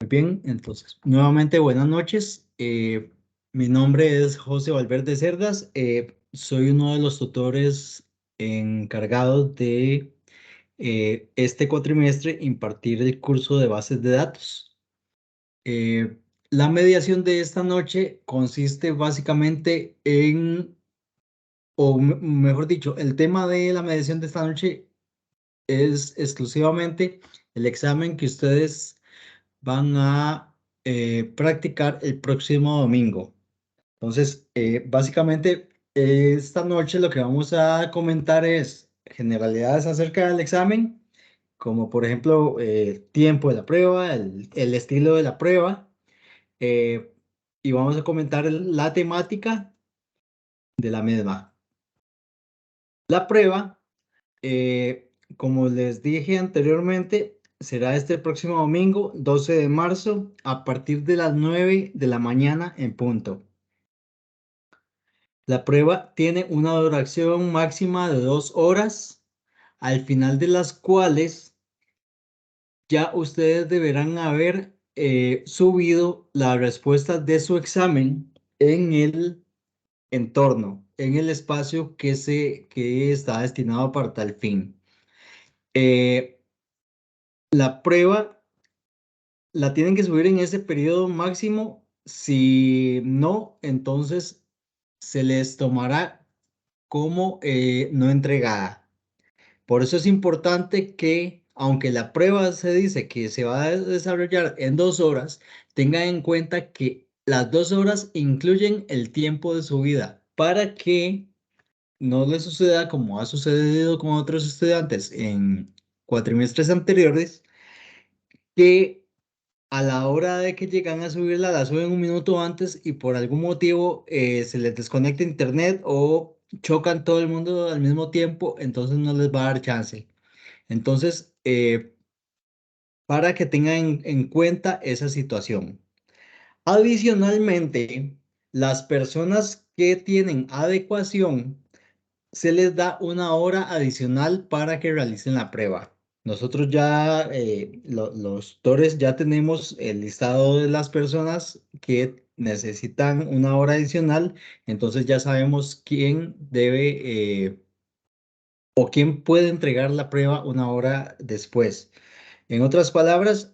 Bien, entonces, nuevamente buenas noches. Mi nombre es José Valverde Cerdas. Soy uno de los tutores encargados de este cuatrimestre impartir el curso de bases de datos. La mediación de esta noche consiste básicamente mejor dicho, el tema de la mediación de esta noche es exclusivamente el examen que ustedes van a practicar el próximo domingo. Entonces, básicamente, esta noche lo que vamos a comentar es generalidades acerca del examen, como por ejemplo, tiempo de la prueba, el estilo de la prueba, eh, y vamos a comentar la temática de la misma. La prueba, como les dije anteriormente, será este próximo domingo, 12 de marzo, a partir de las 9 de la mañana en punto. La prueba tiene una duración máxima de 2 horas, al final de las cuales ya ustedes deberán haber subido las respuestas de su examen en el entorno, en el espacio que está destinado para tal fin. La prueba la tienen que subir en ese periodo máximo. Si no, entonces se les tomará como no entregada. Por eso es importante que, aunque la prueba se dice que se va a desarrollar en 2 horas, tengan en cuenta que las 2 horas incluyen el tiempo de subida para que no les suceda como ha sucedido con otros estudiantes en cuatrimestres anteriores, que a la hora de que llegan a subirla, la suben un minuto antes y por algún motivo se les desconecta internet o chocan todo el mundo al mismo tiempo, entonces no les va a dar chance. Entonces, para que tengan en cuenta esa situación. Adicionalmente, las personas que tienen adecuación, se les da una hora adicional para que realicen la prueba. Nosotros ya, los tutores, ya tenemos el listado de las personas que necesitan una hora adicional, entonces ya sabemos quién debe o quién puede entregar la prueba una hora después. En otras palabras,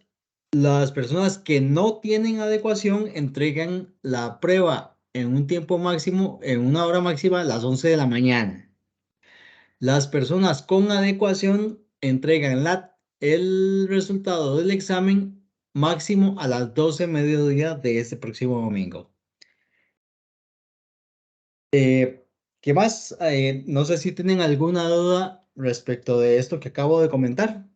las personas que no tienen adecuación entregan la prueba en un tiempo máximo, en una hora máxima a las 11 de la mañana. Las personas con adecuación entregan el resultado del examen máximo a las 12 mediodía de este próximo domingo. ¿Qué más? No sé si tienen alguna duda respecto de esto que acabo de comentar.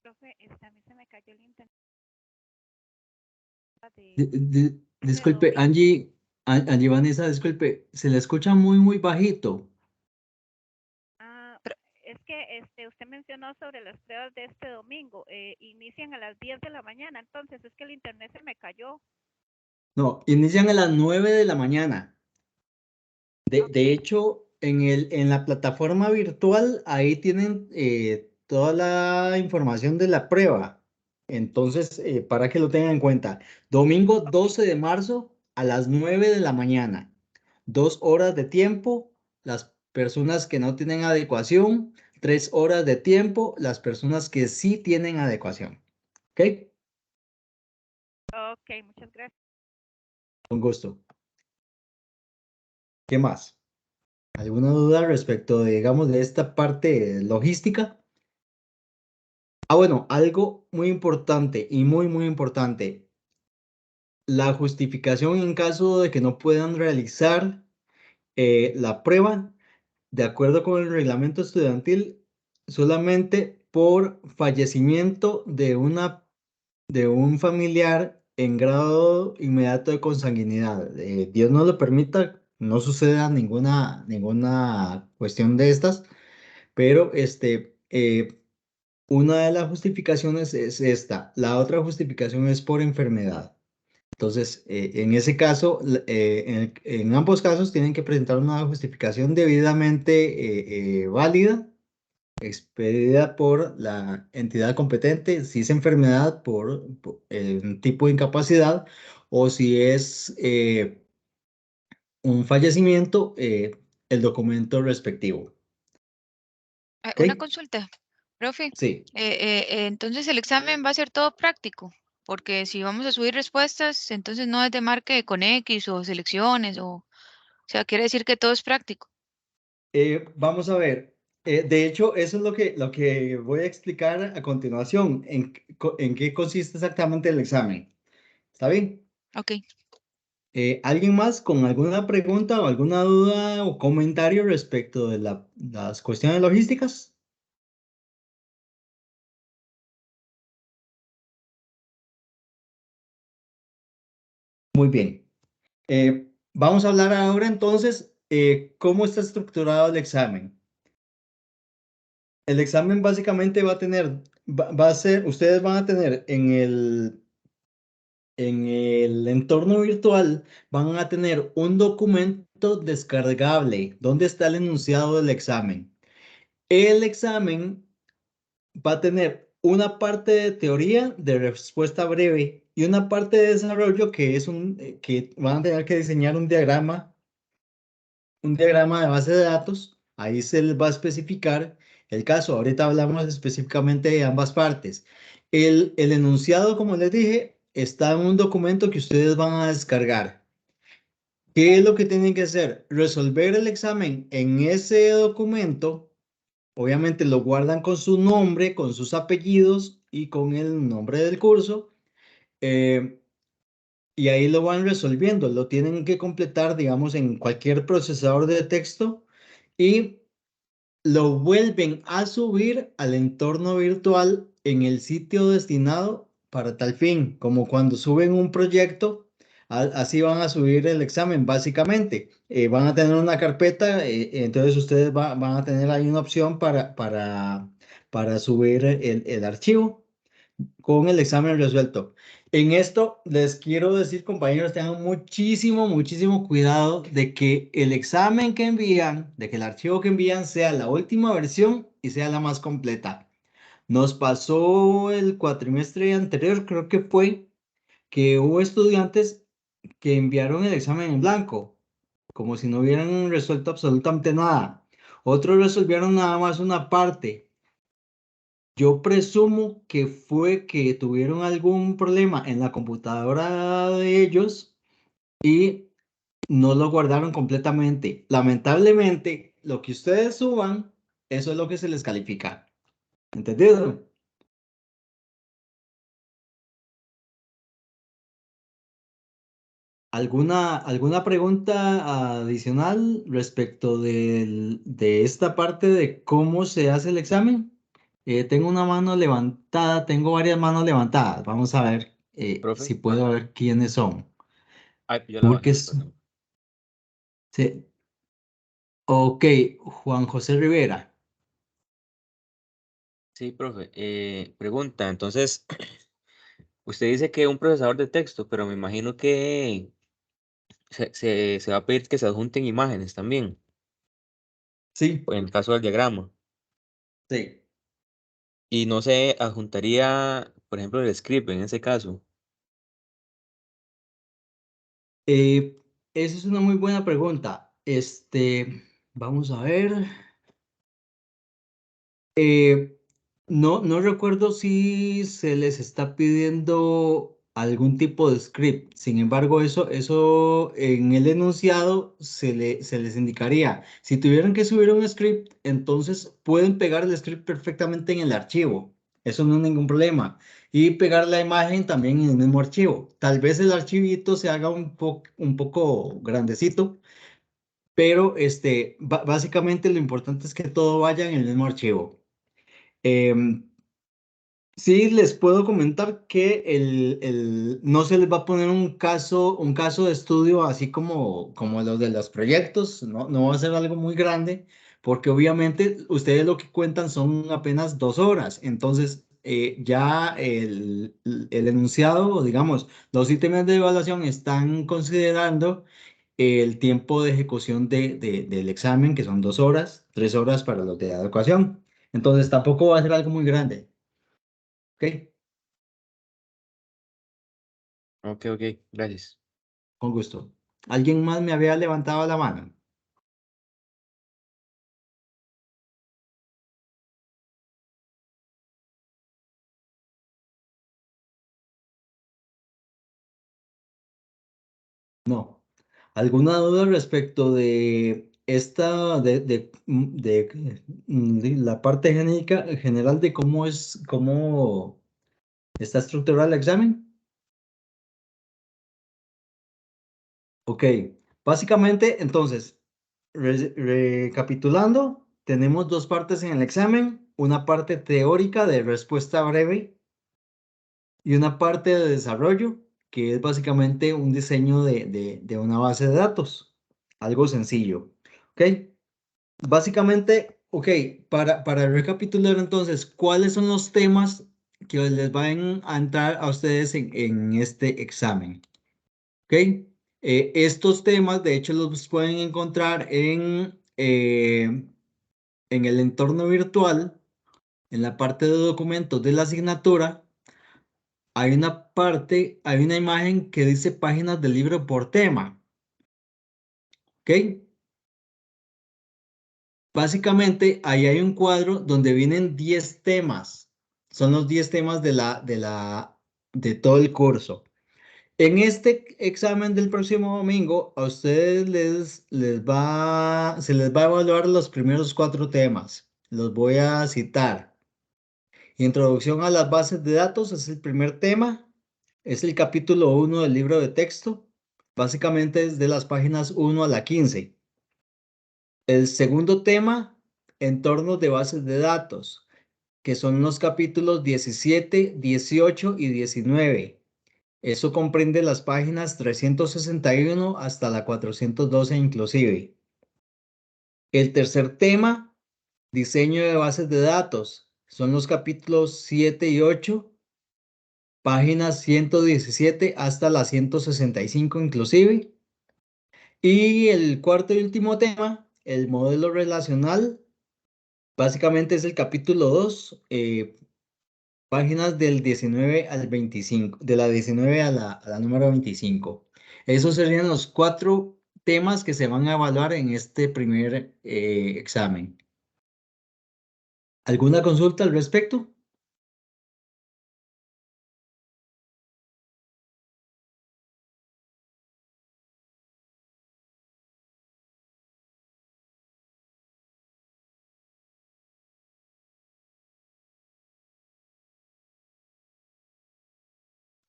Profe, a mí se me cayó el internet de Disculpe, domingo. Angie Vanessa, disculpe, se le escucha muy, muy bajito. Pero es que usted mencionó sobre las pruebas de este domingo. Inician a las 10 de la mañana, entonces es que el internet se me cayó. No, inician a las 9 de la mañana. Ok, De hecho, en la plataforma virtual, ahí tienen toda la información de la prueba. Entonces, para que lo tengan en cuenta, domingo ok, 12 de marzo a las 9 de la mañana. 2 horas de tiempo, las personas que no tienen adecuación. 3 horas de tiempo, las personas que sí tienen adecuación. ¿Ok? ok, muchas gracias. Con gusto. ¿Qué más? ¿Alguna duda respecto, digamos, de esta parte logística? Bueno, algo muy importante y muy, muy importante. La justificación en caso de que no puedan realizar la prueba, de acuerdo con el reglamento estudiantil, solamente por fallecimiento de un familiar en grado inmediato de consanguinidad. Dios no lo permita, no suceda ninguna cuestión de estas, pero una de las justificaciones es esta. La otra justificación es por enfermedad. Entonces, en ese caso, en ambos casos tienen que presentar una justificación debidamente válida, expedida por la entidad competente, si es enfermedad por el tipo de incapacidad o si es un fallecimiento, el documento respectivo. Una ¿Ok? consulta, profe. Sí. Entonces el examen va a ser todo práctico, porque si vamos a subir respuestas, entonces no es de marque con X o selecciones, o sea, quiere decir que todo es práctico. Vamos a ver. De hecho, eso es lo que voy a explicar a continuación, en qué consiste exactamente el examen. ¿Está bien? Ok. ¿Alguien más con alguna pregunta o alguna duda o comentario respecto de las cuestiones logísticas? Muy bien. Vamos a hablar ahora entonces cómo está estructurado el examen. El examen básicamente va a ser, ustedes van a tener en el entorno virtual, van a tener un documento descargable donde está el enunciado del examen. El examen va a tener una parte de teoría de respuesta breve y una parte de desarrollo que van a tener que diseñar un diagrama de base de datos. Ahí se les va a especificar el caso. Ahorita hablamos específicamente de ambas partes. El enunciado, como les dije, está en un documento que ustedes van a descargar. ¿Qué es lo que tienen que hacer? Resolver el examen en ese documento. Obviamente lo guardan con su nombre, con sus apellidos y con el nombre del curso. eh, y ahí lo van resolviendo. Lo tienen que completar, digamos, en cualquier procesador de texto y lo vuelven a subir al entorno virtual en el sitio destinado para tal fin, como cuando suben un proyecto, así van a subir el examen, básicamente. Van a tener una carpeta, entonces ustedes van a tener ahí una opción para subir el archivo con el examen resuelto. En esto les quiero decir, compañeros, tengan muchísimo, muchísimo cuidado de que el examen que envían, de que el archivo que envían sea la última versión y sea la más completa. Nos pasó el cuatrimestre anterior, creo que fue, que hubo estudiantes que enviaron el examen en blanco, como si no hubieran resuelto absolutamente nada. Otros resolvieron nada más una parte. Yo presumo que fue que tuvieron algún problema en la computadora de ellos y no lo guardaron completamente. Lamentablemente, lo que ustedes suban, eso es lo que se les califica. ¿Entendido? ¿Alguna pregunta adicional respecto de esta parte de cómo se hace el examen? Tengo una mano levantada, tengo varias manos levantadas. Vamos a ver Profe, si puedo ver quiénes son. ay, yo la Porque bajé, perdón. sí. Ok, Juan José Rivera. Sí, profe, pregunta, entonces, usted dice que un procesador de texto, pero me imagino que se va a pedir que se adjunten imágenes también, Sí, en el caso del diagrama, sí. y no se adjuntaría, por ejemplo, el script en ese caso. Eh, Esa es una muy buena pregunta. Vamos a ver. No recuerdo si se les está pidiendo algún tipo de script. Sin embargo, eso en el enunciado se les indicaría. Si tuvieran que subir un script, entonces pueden pegar el script perfectamente en el archivo. Eso no es ningún problema. Y pegar la imagen también en el mismo archivo. Tal vez el archivito se haga un poco grandecito, pero básicamente lo importante es que todo vaya en el mismo archivo. Em, Sí, les puedo comentar que no se les va a poner un caso de estudio así como los de los proyectos, no va a ser algo muy grande, porque obviamente ustedes lo que cuentan son apenas 2 horas, entonces ya el enunciado, o digamos, los ítems de evaluación están considerando el tiempo de ejecución del examen, que son 2 horas, 3 horas para los de adecuación. Entonces tampoco va a ser algo muy grande. ¿Ok? Ok, ok, gracias. Con gusto. ¿Alguien más me había levantado la mano? No. ¿Alguna duda respecto de esta, de la parte general de cómo está estructurado el examen? Ok. Básicamente, entonces, recapitulando, tenemos dos partes en el examen, una parte teórica de respuesta breve y una parte de desarrollo, que es básicamente un diseño de una base de datos. Algo sencillo. ¿Ok? Básicamente, ok, para recapitular entonces, ¿cuáles son los temas que les van a entrar a ustedes en este examen? ¿Ok? Estos temas, de hecho, los pueden encontrar en el entorno virtual, en la parte de documentos de la asignatura. Hay una imagen que dice páginas del libro por tema. ¿Ok? Básicamente, ahí hay un cuadro donde vienen 10 temas. Son los 10 temas de todo el curso. En este examen del próximo domingo, a ustedes se les va a evaluar los primeros 4 temas. Los voy a citar. Introducción a las bases de datos es el primer tema. Es el capítulo 1 del libro de texto. Básicamente es de las páginas 1 a la 15. El segundo tema, entornos de bases de datos, que son los capítulos 17, 18 y 19. Eso comprende las páginas 361 hasta la 412 inclusive. El tercer tema, diseño de bases de datos, son los capítulos 7 y 8, páginas 117 hasta la 165 inclusive. Y el cuarto y último tema, el modelo relacional, básicamente es el capítulo 2, páginas del 19 al 25, de la 19 a la número 25. Esos serían los 4 temas que se van a evaluar en este primer examen. ¿Alguna consulta al respecto?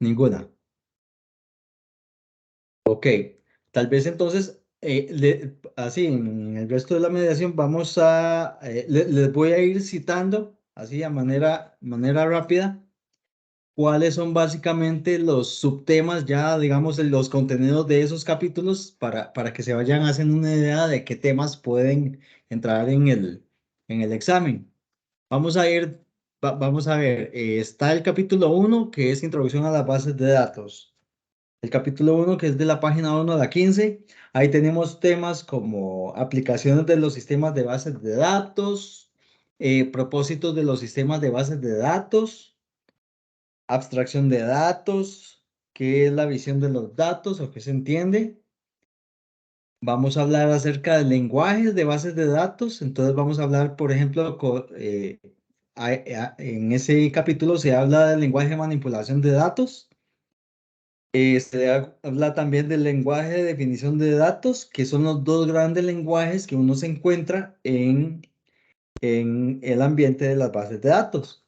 Ninguna. Ok, tal vez entonces, así en el resto de la mediación les voy a ir citando, así a manera rápida, cuáles son básicamente los subtemas, ya digamos, los contenidos de esos capítulos para que se vayan haciendo una idea de qué temas pueden entrar en el examen. Vamos a ver, está el capítulo 1, que es Introducción a las bases de datos. El capítulo 1, que es de la página 1 a la 15, ahí tenemos temas como aplicaciones de los sistemas de bases de datos, propósitos de los sistemas de bases de datos, abstracción de datos, qué es la visión de los datos o qué se entiende. Vamos a hablar acerca de lenguajes de bases de datos, entonces vamos a hablar, por ejemplo, en ese capítulo se habla del lenguaje de manipulación de datos. Habla también del lenguaje de definición de datos, que son los dos grandes lenguajes que uno se encuentra en el ambiente de las bases de datos.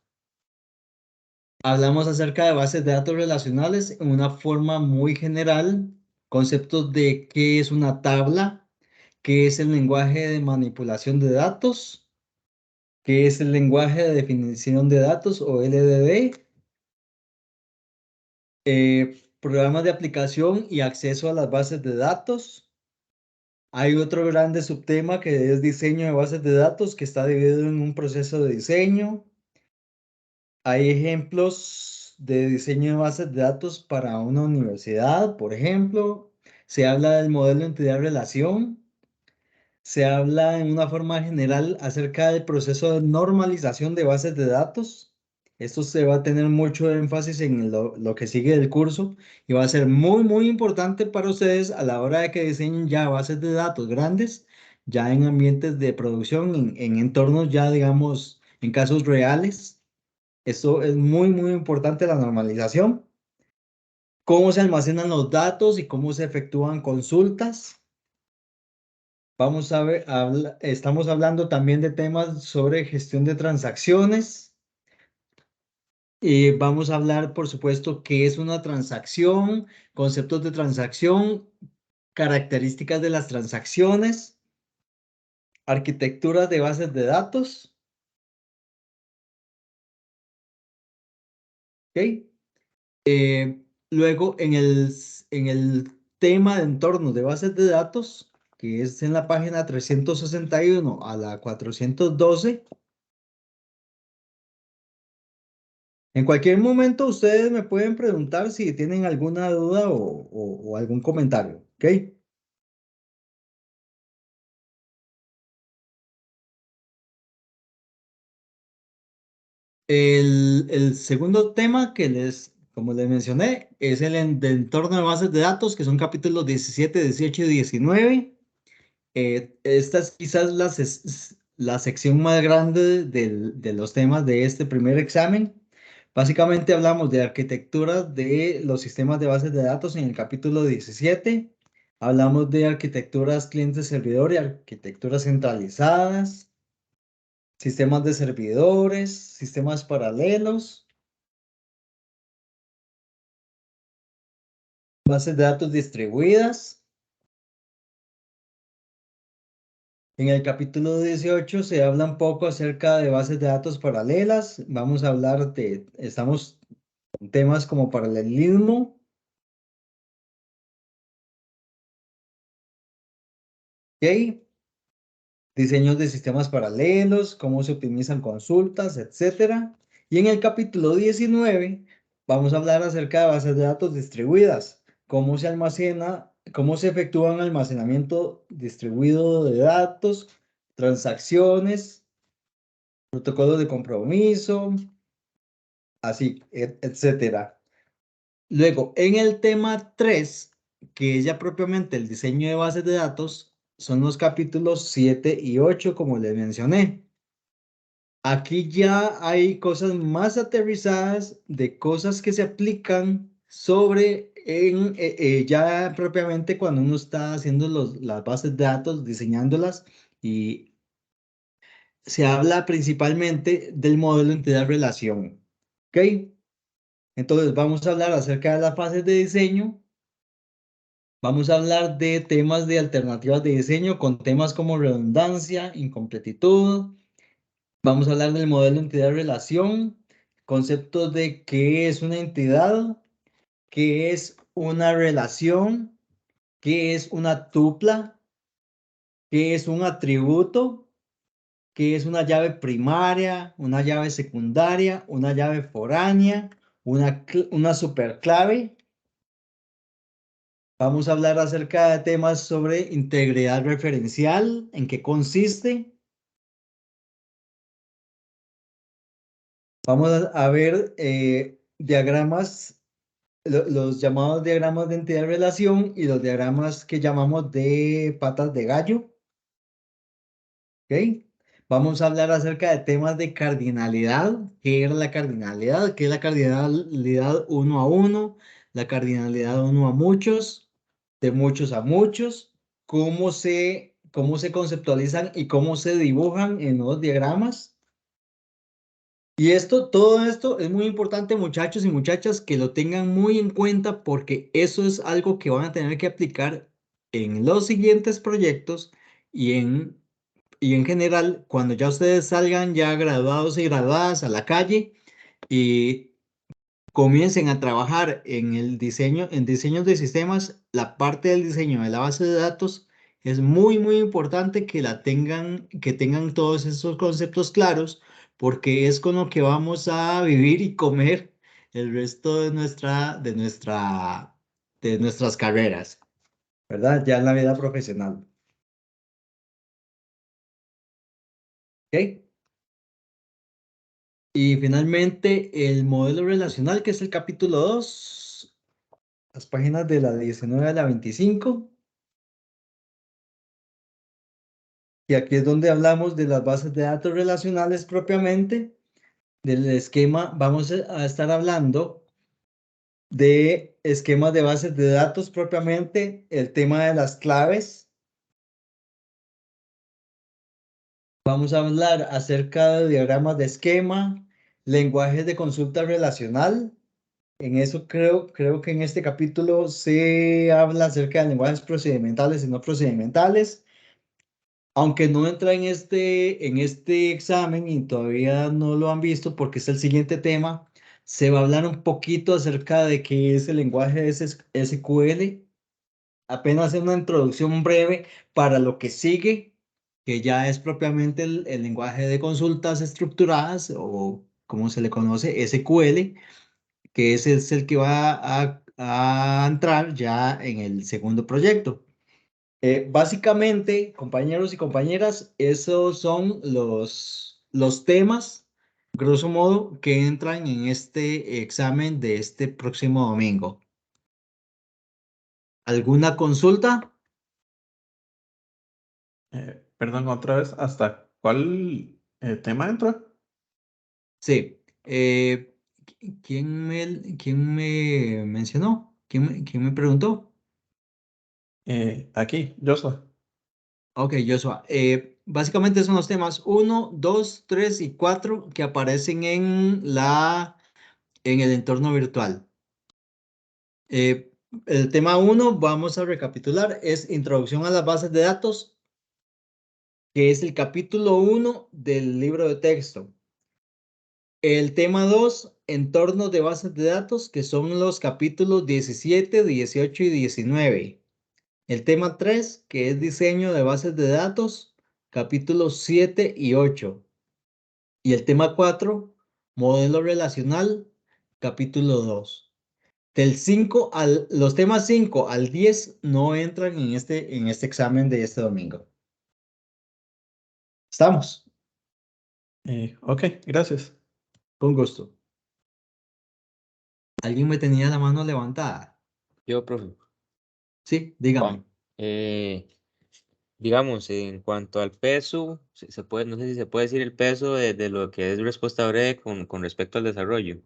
Hablamos acerca de bases de datos relacionales en una forma muy general, conceptos de qué es una tabla, qué es el lenguaje de manipulación de datos, qué es el lenguaje de definición de datos o LDD, programas de aplicación y acceso a las bases de datos. Hay otro grande subtema que es diseño de bases de datos, que está dividido en un proceso de diseño. Hay ejemplos de diseño de bases de datos para una universidad, por ejemplo. Se habla del modelo entidad-relación. Se habla en una forma general acerca del proceso de normalización de bases de datos. Esto se va a tener mucho énfasis en lo que sigue del curso y va a ser muy, muy importante para ustedes a la hora de que diseñen ya bases de datos grandes, ya en ambientes de producción, en entornos ya, digamos, en casos reales. Esto es muy, muy importante, la normalización. Cómo se almacenan los datos y cómo se efectúan consultas. Vamos a ver, estamos hablando también de temas sobre gestión de transacciones. Vamos a hablar, por supuesto, qué es una transacción, conceptos de transacción, características de las transacciones, arquitecturas de bases de datos. ¿Ok? Luego, en el tema de entornos de bases de datos, que es en la página 361 a la 412, en cualquier momento ustedes me pueden preguntar si tienen alguna duda o algún comentario, ¿ok? El segundo tema como les mencioné, es de entorno de bases de datos, que son capítulos 17, 18 y 19. Esta es quizás la sección más grande de los temas de este primer examen. Básicamente hablamos de arquitectura de los sistemas de bases de datos en el capítulo 17. Hablamos de arquitecturas cliente-servidor y arquitecturas centralizadas, sistemas de servidores, sistemas paralelos, bases de datos distribuidas. En el capítulo 18 se habla un poco acerca de bases de datos paralelas. Vamos a hablar estamos en temas como paralelismo. ¿Ok? Diseños de sistemas paralelos, cómo se optimizan consultas, etcétera. Y en el capítulo 19 vamos a hablar acerca de bases de datos distribuidas, cómo se almacena, cómo se efectúa un almacenamiento distribuido de datos, transacciones, protocolos de compromiso, así, etcétera. Luego, en el tema 3, que es ya propiamente el diseño de bases de datos, son los capítulos 7 y 8, como les mencioné. Aquí ya hay cosas más aterrizadas de cosas que se aplican ya propiamente cuando uno está haciendo las bases de datos, diseñándolas, y se habla principalmente del modelo entidad-relación. ¿Ok? Entonces vamos a hablar acerca de las fases de diseño. Vamos a hablar de temas de alternativas de diseño con temas como redundancia, incompletitud. Vamos a hablar del modelo entidad-relación, conceptos de qué es una entidad, qué es una relación, qué es una tupla, qué es un atributo, qué es una llave primaria, una llave secundaria, una llave foránea, una superclave. Vamos a hablar acerca de temas sobre integridad referencial, en qué consiste. Vamos a ver diagramas, los llamados diagramas de entidad-relación y los diagramas que llamamos de patas de gallo. ¿Ok? Vamos a hablar acerca de temas de cardinalidad. ¿Qué era la cardinalidad? ¿Qué es la cardinalidad uno a uno? La cardinalidad uno a muchos, de muchos a muchos. Cómo se conceptualizan y cómo se dibujan en los diagramas. Y todo esto es muy importante, muchachos y muchachas, que lo tengan muy en cuenta porque eso es algo que van a tener que aplicar en los siguientes proyectos y en general cuando ya ustedes salgan ya graduados y graduadas a la calle y comiencen a trabajar en el diseño, en diseños de sistemas, la parte del diseño de la base de datos es muy, muy importante que que tengan todos esos conceptos claros, porque es con lo que vamos a vivir y comer el resto de nuestras carreras, ¿verdad? Ya en la vida profesional. ¿Ok? Y finalmente el modelo relacional, que es el capítulo 2, las páginas de la 19 a la 25. Y aquí es donde hablamos de las bases de datos relacionales propiamente. Del esquema, vamos a estar hablando de esquemas de bases de datos propiamente, el tema de las claves. Vamos a hablar acerca de diagramas de esquema, lenguajes de consulta relacional. En eso creo que en este capítulo se habla acerca de lenguajes procedimentales y no procedimentales. Aunque no entra en este examen y todavía no lo han visto porque es el siguiente tema, se va a hablar un poquito acerca de qué es el lenguaje de SQL, apenas en una introducción breve para lo que sigue, que ya es propiamente el lenguaje de consultas estructuradas o como se le conoce, SQL, que ese es el que va a entrar ya en el segundo proyecto. Básicamente, compañeros y compañeras, esos son los temas, grosso modo, que entran en este examen de este próximo domingo. ¿Alguna consulta? Perdón, otra vez, ¿hasta cuál tema entra? Sí. ¿Quién me mencionó? ¿Quién me preguntó? Aquí, Joshua. Ok, Joshua. Básicamente son los temas 1, 2, 3 y 4 que aparecen en el entorno virtual. El tema 1, vamos a recapitular, es Introducción a las bases de datos, que es el capítulo 1 del libro de texto. El tema 2, Entornos de bases de datos, que son los capítulos 17, 18 y 19. El tema 3, que es Diseño de bases de datos, capítulos 7 y 8. Y el tema 4, Modelo relacional, capítulo 2. Los temas 5 al 10 no entran en este examen de este domingo. ¿Estamos? Ok, gracias. Con gusto. ¿Alguien me tenía la mano levantada? Yo, profe. Sí, dígame. Digamos, en cuanto al peso, se puede, no sé si se puede decir el peso de lo que es respuesta breve con respecto al desarrollo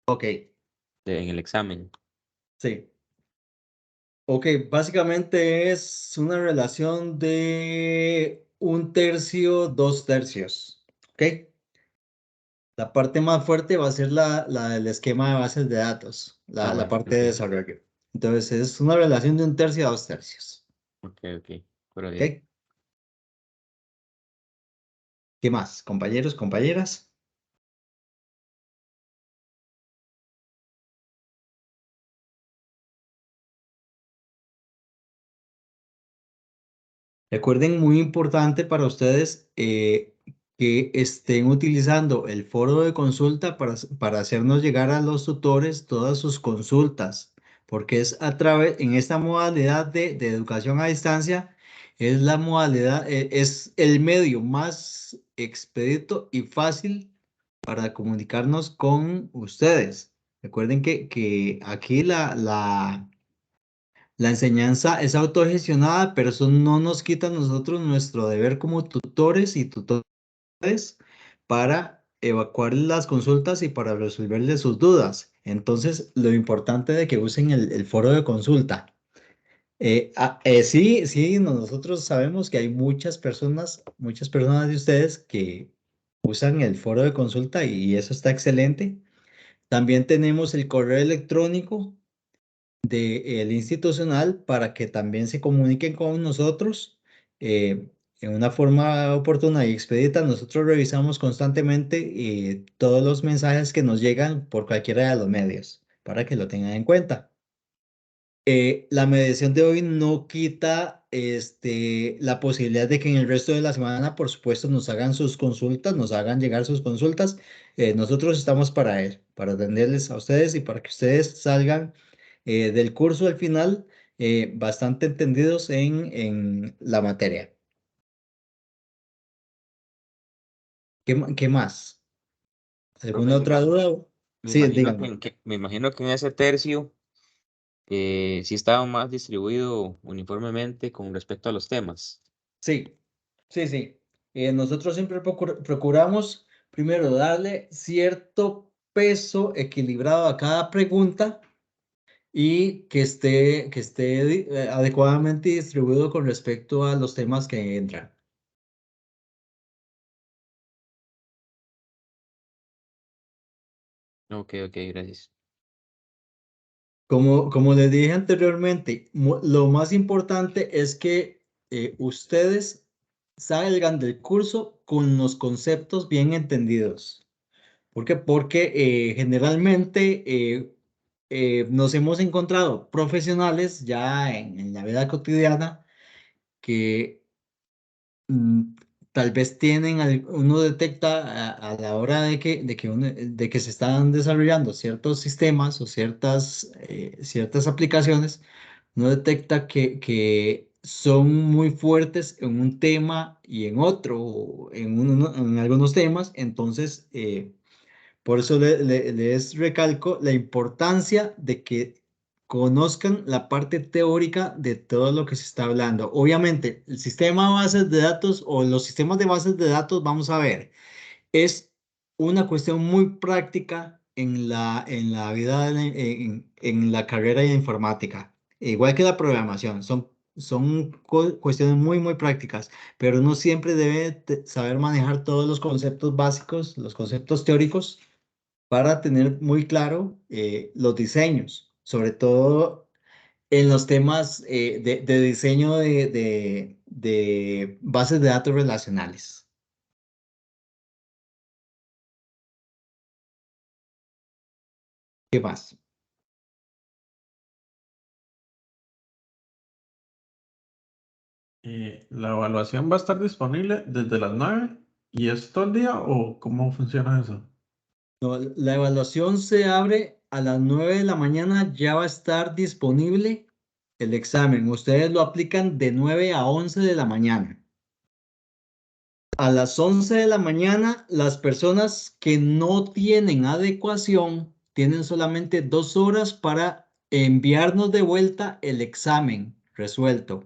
Ok, en el examen. sí. Ok, básicamente es una relación de 1/3, 2/3. Ok. La parte más fuerte va a ser la del esquema de bases de datos, la Bueno, parte de ok, desarrollo. Entonces es una relación de 1/3 a 2/3. ok, pero bien. ¿Ok? ¿Qué más? Compañeros, compañeras. Recuerden, muy importante para ustedes que estén utilizando el foro de consulta para hacernos llegar a los tutores todas sus consultas, porque es en esta modalidad de educación a distancia, es la modalidad, es el medio más expedito y fácil para comunicarnos con ustedes. Recuerden que aquí la enseñanza es autogestionada, pero eso no nos quita a nosotros nuestro deber como tutores y tutores para evacuar las consultas y para resolverles sus dudas. Entonces, lo importante de que usen el foro de consulta. Sí, sí, nosotros sabemos que hay muchas personas de ustedes que usan el foro de consulta y eso está excelente. También tenemos el correo electrónico del institucional para que también se comuniquen con nosotros en una forma oportuna y expedita. Nosotros revisamos constantemente todos los mensajes que nos llegan por cualquiera de los medios para que lo tengan en cuenta. La mediación de hoy no quita la posibilidad de que en el resto de la semana, por supuesto, nos hagan sus consultas, nos hagan llegar sus consultas. Nosotros estamos para él, para atenderles a ustedes y para que ustedes salgan del curso al final bastante entendidos en la materia. ¿Qué más? ¿Alguna Profe, otra duda? me Sí, imagino díganme. me imagino que en ese tercio sí estaba más distribuido uniformemente con respecto a los temas. Sí, sí, sí. Nosotros siempre procuramos primero darle cierto peso equilibrado a cada pregunta y que esté adecuadamente distribuido con respecto a los temas que entran. Ok, ok, gracias. Como les dije anteriormente, lo más importante es que ustedes salgan del curso con los conceptos bien entendidos. ¿Por qué? Porque generalmente nos hemos encontrado profesionales ya en la vida cotidiana que mm, tal vez uno detecta a la hora de que se están desarrollando ciertos sistemas o ciertas aplicaciones, uno detecta que son muy fuertes en un tema y en otro, o en algunos temas, entonces por eso les recalco la importancia de que conozcan la parte teórica de todo lo que se está hablando. Obviamente, el sistema de bases de datos o los sistemas de bases de datos, vamos a ver, es una cuestión muy práctica en la vida, en la carrera de informática, igual que la programación. Son cuestiones muy, muy prácticas, pero uno siempre debe saber manejar todos los conceptos básicos, los conceptos teóricos para tener muy claro los diseños, sobre todo en los temas de diseño de bases de datos relacionales. ¿Qué más? ¿La evaluación va a estar disponible desde las 9 y es todo el día o cómo funciona eso? No, la evaluación se abre a las 9 de la mañana, ya va a estar disponible el examen. Ustedes lo aplican de 9 a 11 de la mañana. A las 11 de la mañana, las personas que no tienen adecuación tienen solamente 2 horas para enviarnos de vuelta el examen resuelto.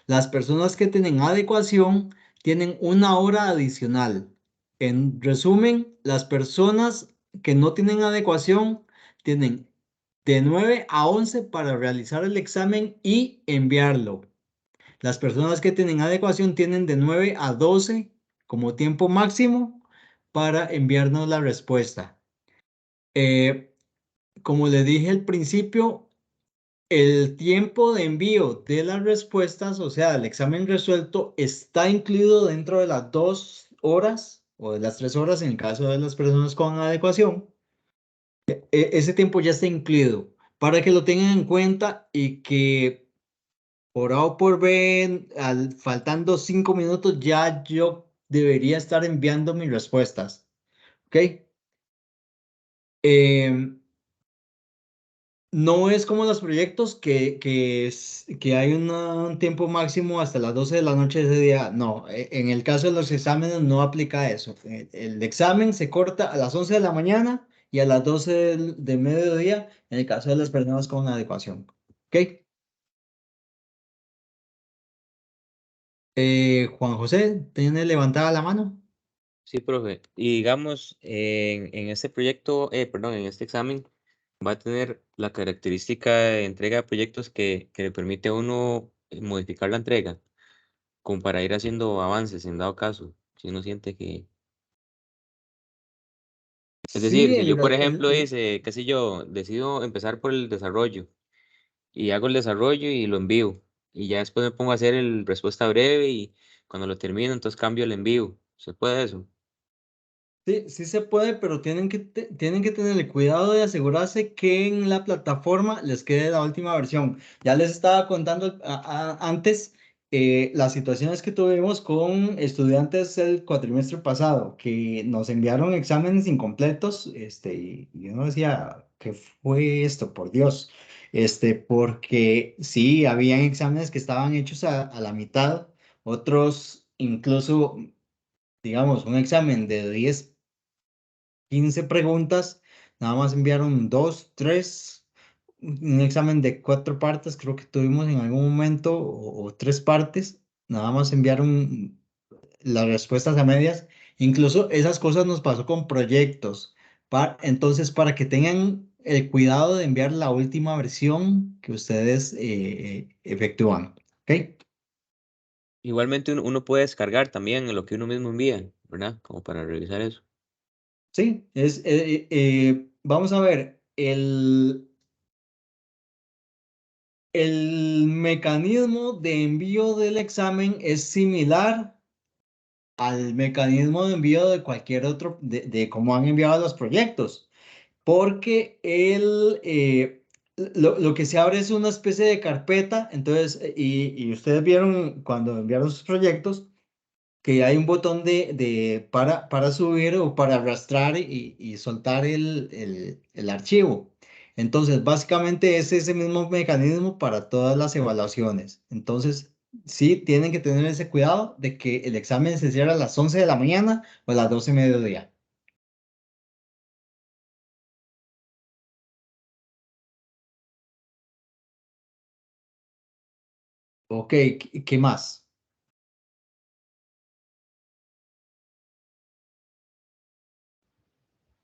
Las personas que tienen adecuación tienen 1 hora adicional. En resumen, las personas que no tienen adecuación tienen de 9 a 11 para realizar el examen y enviarlo. Las personas que tienen adecuación tienen de 9 a 12 como tiempo máximo para enviarnos la respuesta. Eh, como les dije al principio, el tiempo de envío de las respuestas, o sea, el examen resuelto, está incluido dentro de las 2 horas o de las 3 horas en el caso de las personas con adecuación. Ese tiempo ya está incluido para que lo tengan en cuenta y que por A o por B, faltando 5 minutos, ya yo debería estar enviando mis respuestas. ¿Ok? Em, No es como los proyectos que hay un tiempo máximo hasta las 12 de la noche de ese día. No, en el caso de los exámenes no aplica eso. El examen se corta a las 11 de la mañana y a las 12 del mediodía en el caso de las personas con adecuación. ¿Ok? Juan José, ¿tiene levantada la mano? Sí, profe. Y digamos, en este proyecto, perdón, en este examen, va a tener la característica de entrega de proyectos que le permite a uno modificar la entrega, como para ir haciendo avances en dado caso, si uno siente que... Es decir, Sí, si yo, por ejemplo, qué sé yo, decido empezar por el desarrollo y hago el desarrollo y lo envío, y ya después me pongo a hacer el respuesta breve y cuando lo termino, entonces cambio el envío. ¿Se puede eso? Sí, sí se puede, pero tienen que tener el cuidado de asegurarse que en la plataforma les quede la última versión. Ya les estaba contando antes las situaciones que tuvimos con estudiantes el cuatrimestre pasado, que nos enviaron exámenes incompletos, y uno decía, ¿qué fue esto? Por Dios. Porque sí, habían exámenes que estaban hechos a la mitad, otros incluso, digamos, un examen de 15 preguntas, nada más enviaron 2, 3, un examen de 4 partes, creo que tuvimos en algún momento, o 3 partes, nada más enviaron las respuestas a medias. Incluso esas cosas nos pasó con proyectos. Entonces, para que tengan el cuidado de enviar la última versión que ustedes efectúan. ¿Ok? Igualmente uno puede descargar también lo que uno mismo envía, ¿verdad? Como para revisar eso. Sí, vamos a ver, el mecanismo de envío del examen es similar al mecanismo de envío de cualquier otro, de cómo han enviado los proyectos, porque lo que se abre es una especie de carpeta. Entonces, y ustedes vieron cuando enviaron sus proyectos que hay un botón para subir o para arrastrar y soltar el archivo. Entonces, básicamente es ese mismo mecanismo para todas las evaluaciones. Entonces, sí tienen que tener ese cuidado de que el examen se cierre a las 11 de la mañana o a las 12 de mediodía. Ok, ¿qué más?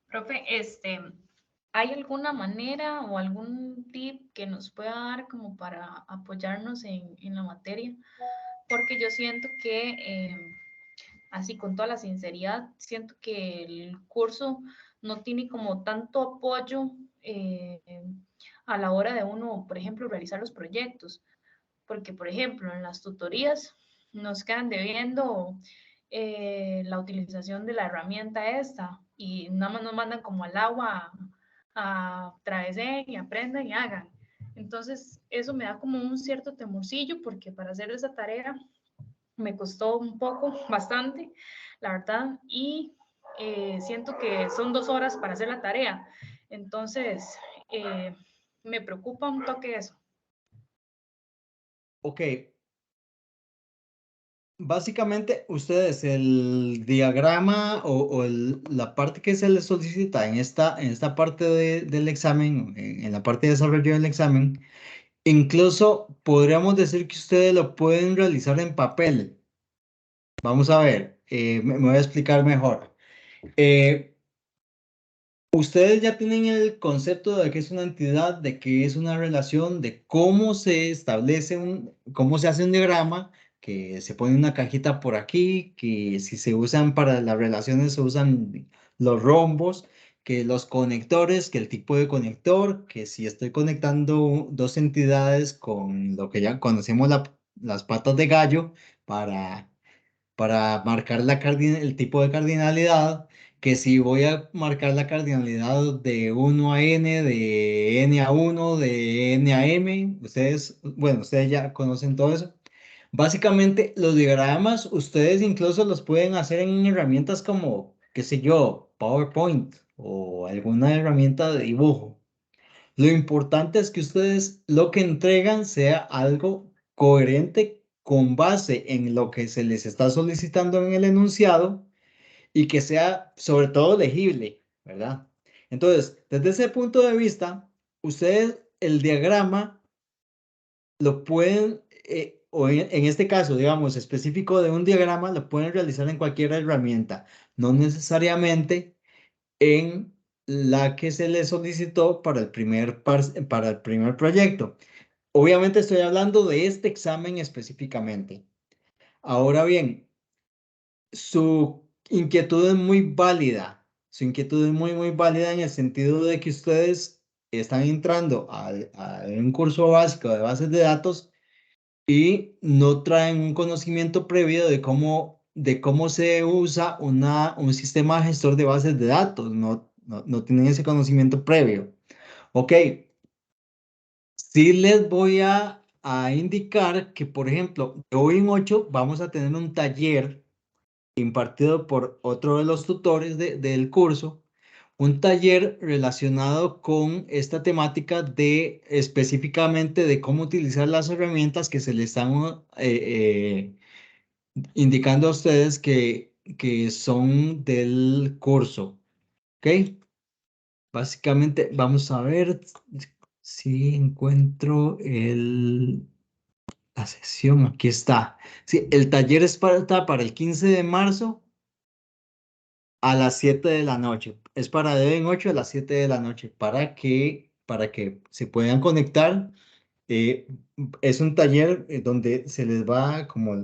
Profe, ¿hay alguna manera o algún tip que nos pueda dar como para apoyarnos en la materia? Porque yo siento que, así con toda la sinceridad, siento que el curso no tiene como tanto apoyo eh, a la hora de uno, por ejemplo, realizar los proyectos. Porque, por ejemplo, en las tutorías nos quedan debiendo la utilización de la herramienta esta y nada más nos mandan como al agua a travesen y aprendan y hagan. Entonces, eso me da como un cierto temorcillo porque para hacer esa tarea me costó un poco, bastante, la verdad, y siento que son 2 horas para hacer la tarea. Entonces, me preocupa un toque eso. Ok, básicamente ustedes el diagrama la parte que se les solicita en esta parte del examen, en la parte de desarrollo del examen, incluso podríamos decir que ustedes lo pueden realizar en papel. Vamos a ver, me voy a explicar mejor. Eh, Ustedes ya tienen el concepto de qué es una entidad, de qué es una relación, de cómo se establece cómo se hace un diagrama, que se pone una cajita por aquí, que si se usan para las relaciones se usan los rombos, que los conectores, que el tipo de conector, que si estoy conectando dos entidades con lo que ya conocemos las patas de gallo para marcar el tipo de cardinalidad, que si voy a marcar la cardinalidad de 1 a n, de n a 1, de n a m, ustedes ya conocen todo eso. Básicamente, los diagramas, ustedes incluso los pueden hacer en herramientas como, qué sé yo, PowerPoint o alguna herramienta de dibujo. Lo importante es que ustedes lo que entregan sea algo coherente con base en lo que se les está solicitando en el enunciado y que sea sobre todo legible, ¿verdad? Entonces, desde ese punto de vista, ustedes el diagrama lo pueden, o en este caso, digamos, específico de un diagrama, lo pueden realizar en cualquier herramienta, no necesariamente en la que se le solicitó para el primer proyecto. Obviamente estoy hablando de este examen específicamente. Ahora bien, su inquietud es muy válida. Su inquietud es muy, muy válida en el sentido de que ustedes están entrando a un curso básico de bases de datos y no traen un conocimiento previo de cómo de cómo se usa un sistema gestor de bases de datos, no tienen ese conocimiento previo. Ok, sí les voy a indicar que, por ejemplo, hoy en 8 vamos a tener un taller impartido por otro de los tutores del curso, un taller relacionado con esta temática de específicamente de cómo utilizar las herramientas que se le están indicando a ustedes que son del curso. ¿Ok? Básicamente, vamos a ver si encuentro la sesión. Aquí está. Sí, el taller está para el 15 de marzo a las 7 de la noche. Es para de en 8 a las 7 de la noche para que se puedan conectar. Eh, es un taller donde se les va, como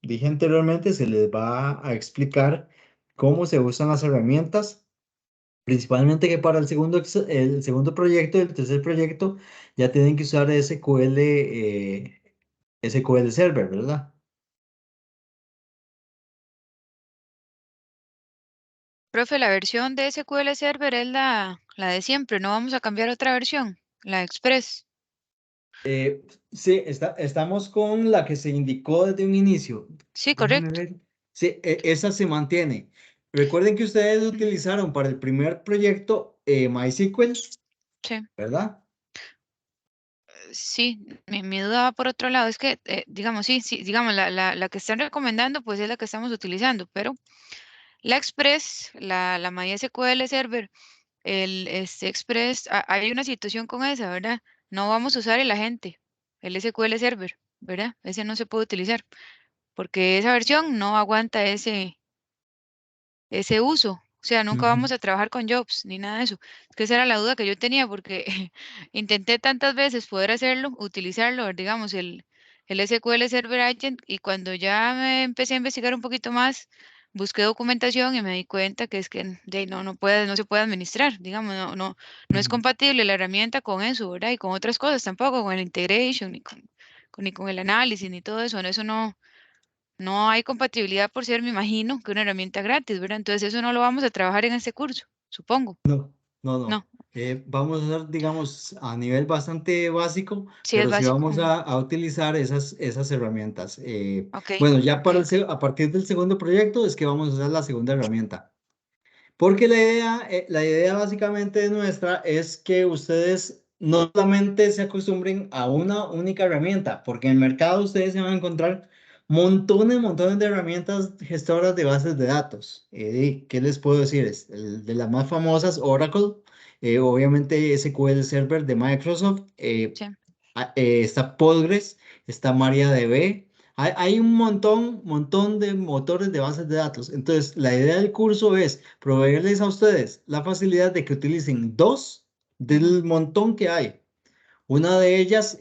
dije anteriormente, se les va a explicar cómo se usan las herramientas, principalmente que para el segundo proyecto y el tercer proyecto ya tienen que usar SQL Server, ¿verdad? Profe, la versión de SQL Server es la de siempre, no vamos a cambiar otra versión, la Express. Sí, estamos con la que se indicó desde un inicio. Sí, Déjeme correcto. ver. Sí, esa se mantiene. Recuerden que ustedes utilizaron para el primer proyecto MySQL, Sí, ¿verdad? sí, mi duda va por otro lado, es que, digamos, sí, digamos, la que están recomendando, pues es la que estamos utilizando, pero la Express, la MySQL Server, Express, hay una situación con esa, ¿verdad? No vamos a usar el agente, el SQL Server, ¿verdad? Ese no se puede utilizar, porque esa versión no aguanta ese uso. O sea, nunca Ujú, vamos a trabajar con jobs ni nada de eso. Es que esa era la duda que yo tenía porque intenté tantas veces poder hacerlo, utilizarlo, digamos, el SQL Server Agent y cuando ya me empecé a investigar un poquito más, busqué documentación y me di cuenta que es que no se puede administrar, digamos, no es ujú. compatible la herramienta con eso, ¿verdad? Y con otras cosas tampoco, con el integration, ni con el análisis, ni todo eso, eso no hay compatibilidad por ser, me imagino, que una herramienta gratis, ¿verdad? Entonces eso no lo vamos a trabajar en este curso, supongo. No, no, No, no. Vamos a hacer, digamos, a nivel bastante básico, sí es pero sí básico. vamos a utilizar esas herramientas. Ok, Bueno, ya ok, ok. a partir del segundo proyecto es que vamos a usar la segunda herramienta. Porque la idea básicamente nuestra es que ustedes no solamente se acostumbren a una única herramienta, porque en el mercado ustedes se van a encontrar montones de herramientas gestoras de bases de datos. ¿Qué les puedo decir? De las más famosas, Oracle, obviamente SQL Server de Microsoft, Sí, está Postgres, está MariaDB. Hay un montón de motores de bases de datos. Entonces, la idea del curso es proveerles a ustedes la facilidad de que utilicen dos ujú. del montón que hay. Una de ellas,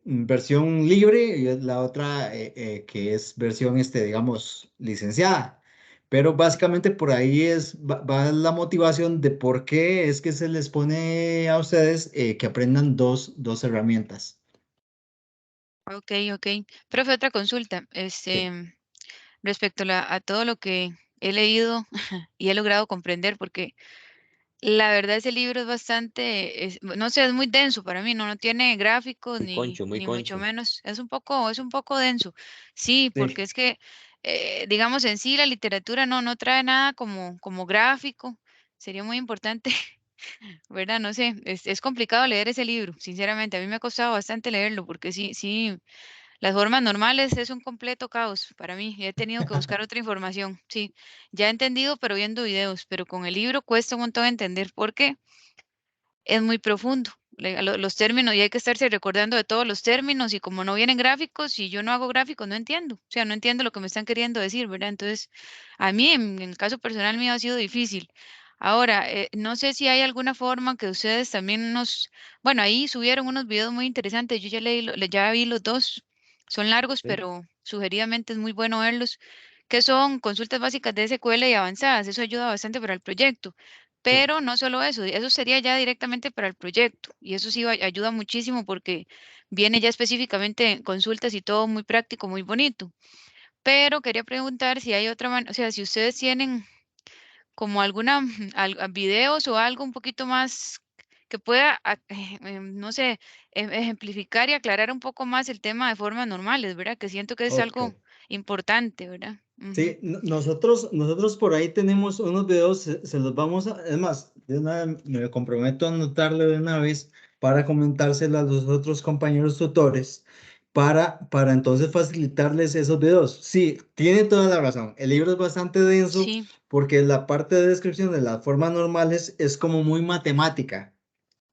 versión libre, y la otra que es versión, digamos, licenciada. Pero básicamente por ahí va la motivación de por qué es que se les pone a ustedes que aprendan dos herramientas. Ok, ok. Profe, otra consulta. Sí. Respecto a todo lo que he leído y he logrado comprender, porque la verdad ese libro es bastante, no sé, es muy denso para mí, no tiene gráficos Muy concho, muy ni mucho concho. menos, es un poco denso. Sí, porque Sí. es que, digamos, en sí la literatura no trae nada como gráfico. Sería muy importante, ¿verdad? No sé, es complicado leer ese libro, sinceramente. A mí me ha costado bastante leerlo porque sí, las formas normales es un completo caos para mí. He tenido que buscar otra información. Sí, ya he entendido, pero viendo videos, pero con el libro cuesta un montón entender porque es muy profundo. Los términos, y hay que estarse recordando de todos los términos, y como no vienen gráficos, y yo no hago gráficos, no entiendo. O sea, no entiendo lo que me están queriendo decir, ¿verdad? Entonces, a mí, en el caso personal mío, ha sido difícil. Ahora, no sé si hay alguna forma que ustedes también bueno, ahí subieron unos videos muy interesantes. Yo ya ya vi los dos. Son largos, Sí. pero sugeridamente es muy bueno verlos, que son consultas básicas de SQL y avanzadas. Eso ayuda bastante para el proyecto. Sí. Pero no solo eso sería ya directamente para el proyecto. Y eso sí ayuda muchísimo porque viene ya específicamente en consultas y todo muy práctico, muy bonito. pero quería preguntar si hay otra manera, o sea, si ustedes tienen como alguna videos o algo un poquito más que pueda, no sé, ejemplificar y aclarar un poco más el tema de formas normales, ¿verdad? Que siento que es Ok. algo importante, ¿verdad? Sí, nosotros por ahí tenemos unos videos, se los vamos a, es más, de una vez me comprometo a anotarlo de una vez para comentárselo a los otros compañeros tutores, para entonces facilitarles esos videos. Sí, tiene toda la razón. El libro es bastante denso Sí, porque la parte de descripción de las formas normales es como muy matemática.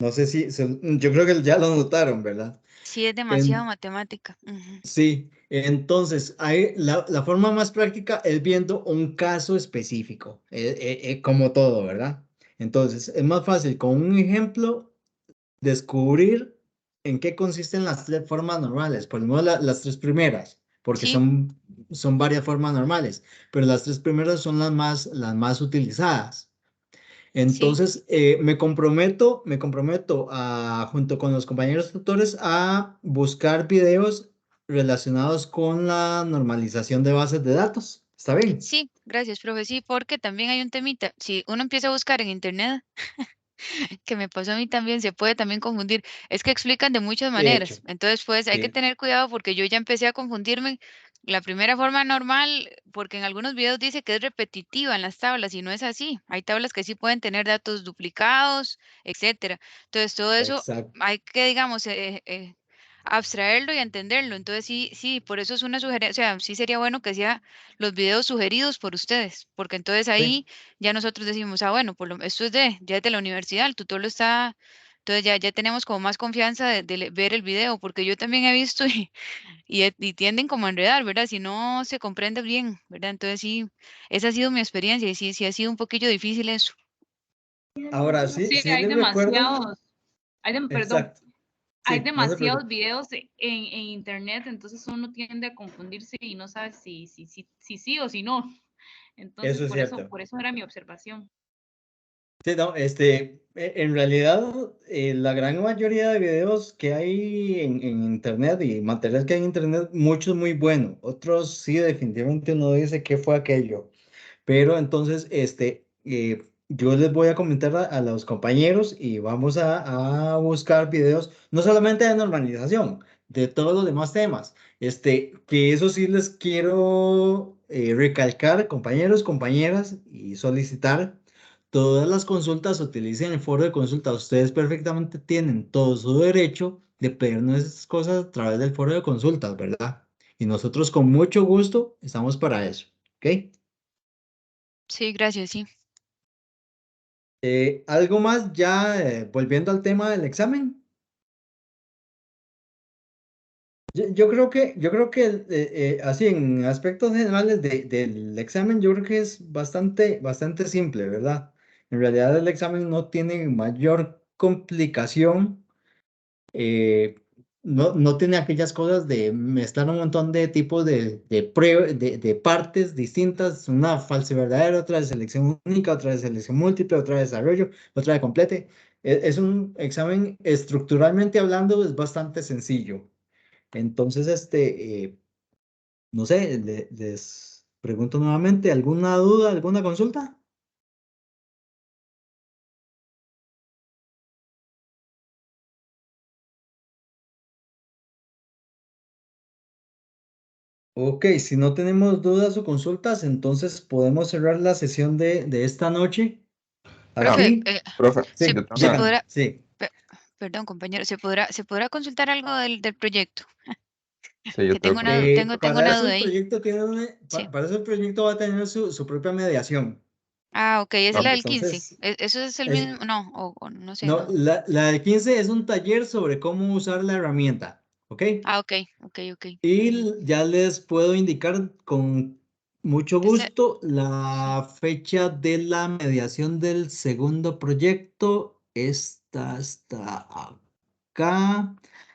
No sé si, yo creo que ya lo notaron, ¿verdad? sí es demasiado En- matemática. Ujú. Sí, entonces hay la forma más práctica es viendo un caso específico, como todo, ¿verdad? Entonces es más fácil con un ejemplo descubrir en qué consisten las tres formas normales, por lo menos las tres primeras, porque Sí, son varias formas normales, pero las tres primeras son las más utilizadas. sí, Entonces, me comprometo junto con los compañeros tutores a buscar videos relacionados con la normalización de bases de datos. ¿Está bien? sí, gracias, profe. Sí, porque también hay un temita. Si uno empieza a buscar en internet, que me pasó a mí también, se puede también confundir. Es que explican de muchas Hecho. maneras. Entonces, pues hay que Sí, tener cuidado porque yo ya empecé a confundirme. La primera forma normal, porque en algunos videos dice que es repetitiva en las tablas y no es así. Hay tablas que sí pueden tener datos duplicados, etcétera. Entonces, todo eso exacto. hay que, digamos, abstraerlo y entenderlo. Entonces, sí, sí, por eso es una sugerencia, o sea, sí sería bueno que sea los videos sugeridos por ustedes, porque entonces Sí. ahí ya nosotros decimos, ah, bueno, esto es ya es de la universidad, el tutor lo está, entonces ya tenemos como más confianza de ver el video, porque yo también he visto y tienden como a enredar, ¿verdad? Si no se comprende bien, ¿verdad? Entonces sí, esa ha sido mi experiencia y sí, sí ha sido un poquillo difícil eso. Ahora sí, Sí, sí hay les recuerdo. demasiados, perdón, Exacto. hay Sí, no se demasiados preocupe. videos en internet, entonces uno tiende a confundirse y no sabe si sí o si no. Entonces, Eso es cierto. por eso era mi observación. Sí, no, en realidad, la gran mayoría de videos que hay en internet y material que hay en internet, muchos muy buenos, otros sí, definitivamente uno dice qué fue aquello. Pero entonces, yo les voy a comentar a los compañeros y vamos a buscar videos, no solamente de normalización, de todos los demás temas. Que eso sí les quiero recalcar, compañeros, compañeras, y solicitar todas las consultas, utilicen el foro de consulta. Ustedes perfectamente tienen todo su derecho de pedirnos esas cosas a través del foro de consultas, ¿verdad? Y nosotros con mucho gusto estamos para eso, ¿ok? Sí, gracias, sí. ¿Algo más ya volviendo al tema del examen? Yo creo que así en aspectos generales del examen, yo creo que es bastante simple, ¿verdad? En realidad el examen no tiene mayor complicación, eh, no tiene aquellas cosas de mezclar un montón de tipos de partes distintas, una falsa y verdadera, otra de selección única, otra de selección múltiple, otra de desarrollo, otra de complete. Es un examen estructuralmente hablando, es bastante sencillo. Entonces, no sé, les pregunto nuevamente, ¿alguna duda, alguna consulta? Ok, si no tenemos dudas o consultas, entonces podemos cerrar la sesión de esta noche. Profe, Aquí, Profe, se, yo tengo se una, dígame, podrá, sí. perdón, compañero, se podrá consultar algo del proyecto, sí, yo que tengo tengo consulta. tengo Para una eso duda el ahí. proyecto Sí. para eso el proyecto va a tener su propia mediación. Ah, ok, esa es la Ok, del 15. Entonces, Eso es el es, mismo, no, o no sé, no, no. la de 15 es un taller sobre cómo usar la herramienta, ¿ok? Ah, ok, ok, ok. Y Ujú. ya les puedo indicar con mucho Ese, gusto sí, la fecha de la mediación del segundo proyecto. Esta está acá.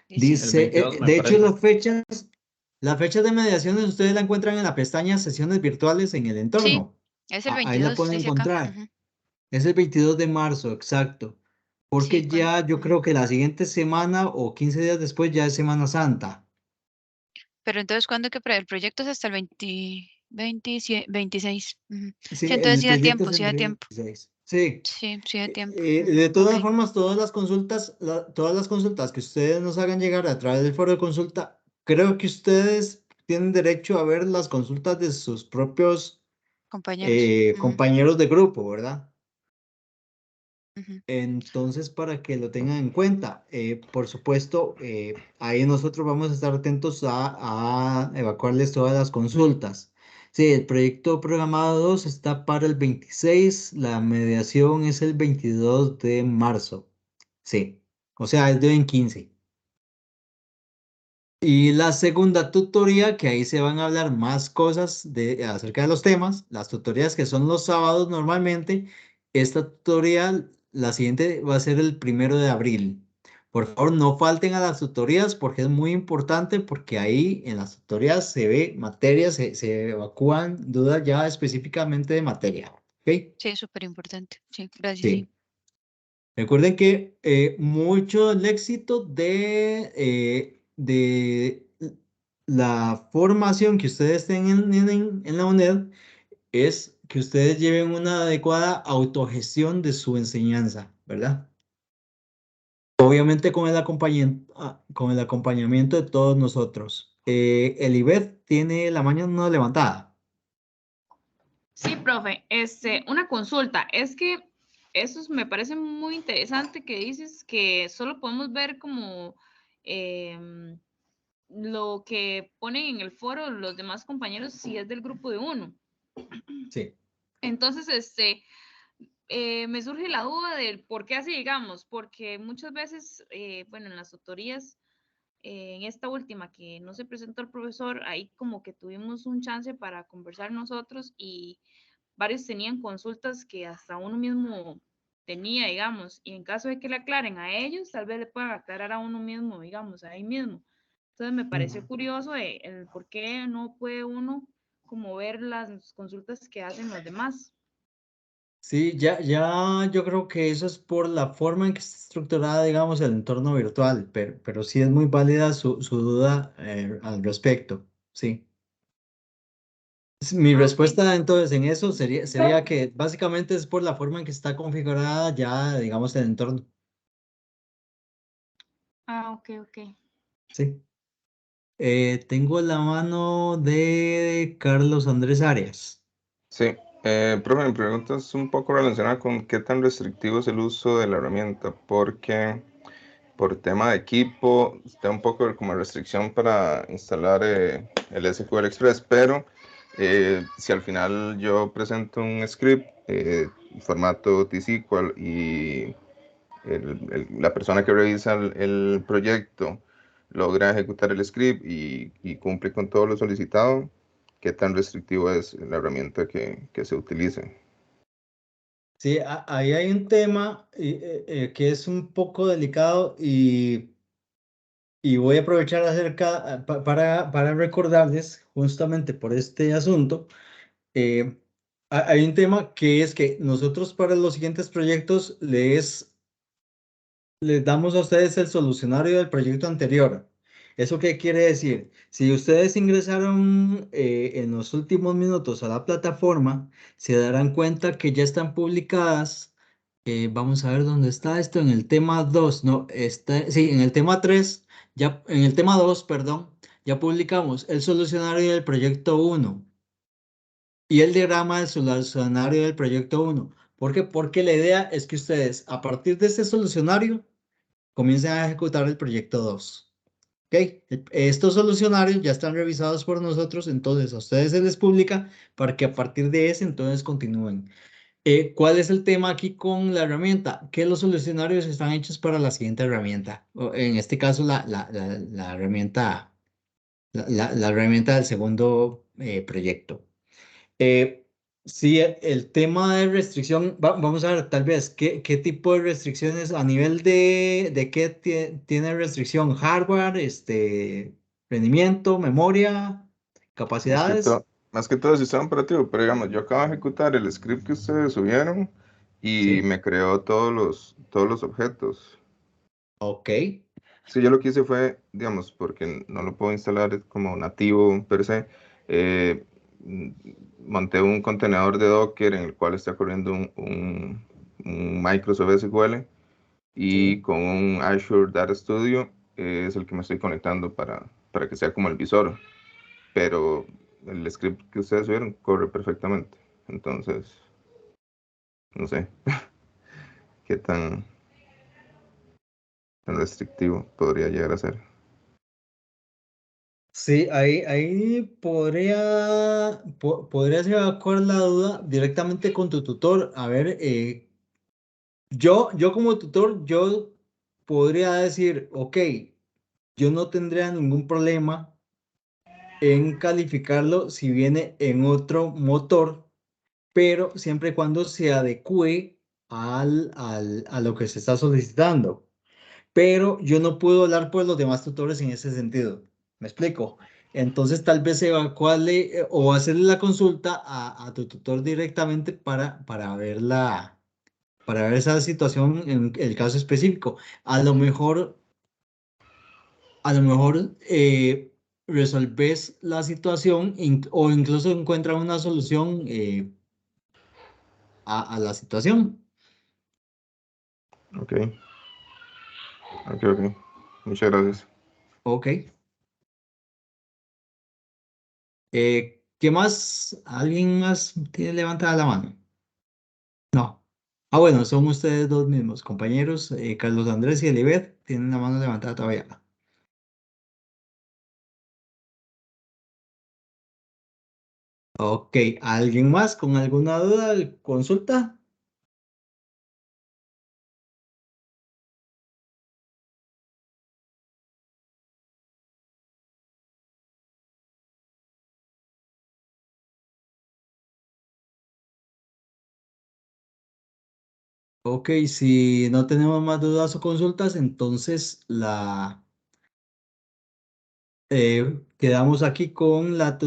El18. Dice, 22 me de hecho, parece. las fechas de mediaciones ustedes la encuentran en la pestaña sesiones virtuales en el Sí, entorno. es el Ahí la 22, pueden dice acá. encontrar. Ujú. Es el 22 de marzo, exacto. Sí, Porque ya yo ujú. creo que la siguiente semana o 15 días después ya es Semana Santa. Pero entonces, ¿cuándo que el proyecto es hasta el 26? Ujú. Sí, Sí, entonces el sí da proyecto tiempo, es sí el da tiempo. 26. Sí. Sí, sí da tiempo. De Ok, todas formas, todas las consultas que ustedes nos hagan llegar a través del foro de consulta, creo que ustedes tienen derecho a ver las consultas de sus propios compañeros. Ujú, compañeros de grupo, ¿verdad? ujú. Entonces, para que lo tengan en cuenta, por supuesto, ahí nosotros vamos a estar atentos a evacuarles todas las consultas. Sí, el proyecto programado 2 está para el 26, la mediación es el 22 de marzo. Sí, o sea, es de hoy en 15. Y la segunda tutoría, que ahí se van a hablar más cosas acerca de los temas, las tutorías que son los sábados normalmente, esta tutoría, la siguiente va a ser el 1 de abril. Por favor, no falten a las tutorías porque es muy importante porque ahí en las tutorías se ve materias, se evacúan dudas ya específicamente de materia. ¿Ok? Sí, es súper importante. Sí, gracias, sí. Sí. Recuerden que mucho del éxito de la formación que ustedes tengan en la UNED es que ustedes lleven una adecuada autogestión de su enseñanza, ¿verdad? Obviamente con el acompañamiento de todos nosotros. El IBET tiene la mañana levantada. Sí, profe, una consulta. Es que eso me parece muy interesante que dices que solo podemos ver como lo que ponen en el foro los demás compañeros si es del grupo de uno. Sí. Entonces, me surge la duda del por qué así, digamos, porque muchas veces, bueno, en las tutorías, en esta última que no se presentó el profesor, ahí como que tuvimos un chance para conversar nosotros y varios tenían consultas que hasta uno mismo tenía, digamos, y en caso de que le aclaren a ellos, tal vez le puedan aclarar a uno mismo, digamos, ahí mismo. Entonces me pareció curioso el por qué no puede uno como ver las consultas que hacen los demás. Sí, ya yo creo que eso es por la forma en que está estructurada, digamos, el entorno virtual, pero sí es muy válida su duda al respecto, sí. Mi Ah, ok. respuesta entonces en eso sería que básicamente es por la forma en que está configurada ya, digamos, el entorno, Ah, ok, ok. sí. Tengo la mano de Carlos Andrés Arias. Sí, profe, mi pregunta es un poco relacionada con qué tan restrictivo es el uso de la herramienta, porque por tema de equipo está un poco como restricción para instalar el SQL Express, pero si al final yo presento un script, formato T-SQL y la persona que revisa el proyecto logra ejecutar el script y cumple con todo lo solicitado, ¿qué tan restrictivo es la herramienta que se utilice? Sí, ahí hay un tema que es un poco delicado y voy a aprovechar para recordarles justamente por este asunto. Hay un tema que es que nosotros para los siguientes proyectos les damos a ustedes el solucionario del proyecto anterior. ¿Eso qué quiere decir? Si ustedes ingresaron en los últimos minutos a la plataforma, se darán cuenta que ya están publicadas. Vamos a ver dónde está esto en el tema 2. No, sí, en el tema 3, ya, en el tema 2, perdón, ya publicamos el solucionario del proyecto 1 y el diagrama del solucionario del proyecto 1. ¿Por qué? Porque la idea es que ustedes, a partir de este solucionario, comiencen a ejecutar el proyecto 2. ¿Ok? Estos solucionarios ya están revisados por nosotros, entonces a ustedes se les publica para que a partir de ese entonces continúen. ¿Cuál es el tema aquí con la herramienta? Que los solucionarios están hechos para la siguiente herramienta. En este caso, la herramienta, la herramienta del segundo proyecto. Sí, el tema de restricción, vamos a ver tal vez qué tipo de restricciones a nivel de qué tiene restricción, hardware, rendimiento, memoria, capacidades. Más que todo el sistema operativo, pero digamos, yo acabo de ejecutar el script que ustedes subieron y Sí, me creó todos los objetos. ok. Sí, yo lo que hice fue, digamos, porque no lo puedo instalar como nativo per se, eh, mm, monté un contenedor de Docker en el cual está corriendo un Microsoft SQL y Sí. con un Azure Data Studio es el que me estoy conectando para que sea como el visor, pero el script que ustedes vieron corre perfectamente. Entonces, no sé qué tan restrictivo podría llegar a ser. Sí, ahí podrías evacuar la duda directamente con tu tutor. A ver, yo como tutor, yo podría decir, ok, yo no tendría ningún problema en calificarlo si viene en otro motor, pero siempre y cuando se adecue a lo que se está solicitando. Pero yo no puedo hablar por los demás tutores en ese sentido. ¿Me explico? Entonces tal vez evacuarle o hacerle la consulta a tu tutor directamente para ver esa situación en el caso específico. A lo mejor, a lo mejor resolves la situación o incluso encuentras una solución a la situación. Ok, ok. Muchas gracias. Ok. ¿Qué más? ¿Alguien más tiene levantada la mano? No. Ah, bueno, son ustedes dos mismos, compañeros, Carlos Andrés y Elibet, tienen la mano levantada todavía. Ok, ¿alguien más con alguna duda, consulta? Ok, si no tenemos más dudas o consultas, entonces quedamos aquí con la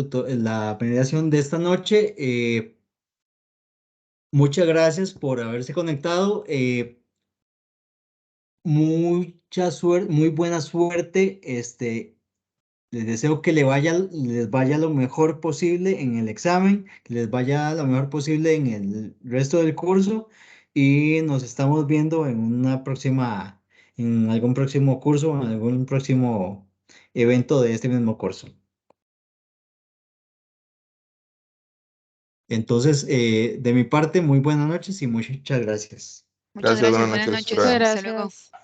mediación de esta noche. Muchas gracias por haberse conectado. Mucha suerte, muy buena suerte. Les deseo que les vaya lo mejor posible en el examen, que les vaya lo mejor posible en el resto del curso y nos estamos viendo en algún próximo curso o en algún próximo evento de este mismo curso. Entonces, de mi parte, muy buenas noches y muchas gracias. Muchas Gracias, gracias, buenas buenas noches. noches. Hasta luego. Hasta luego. Gracias.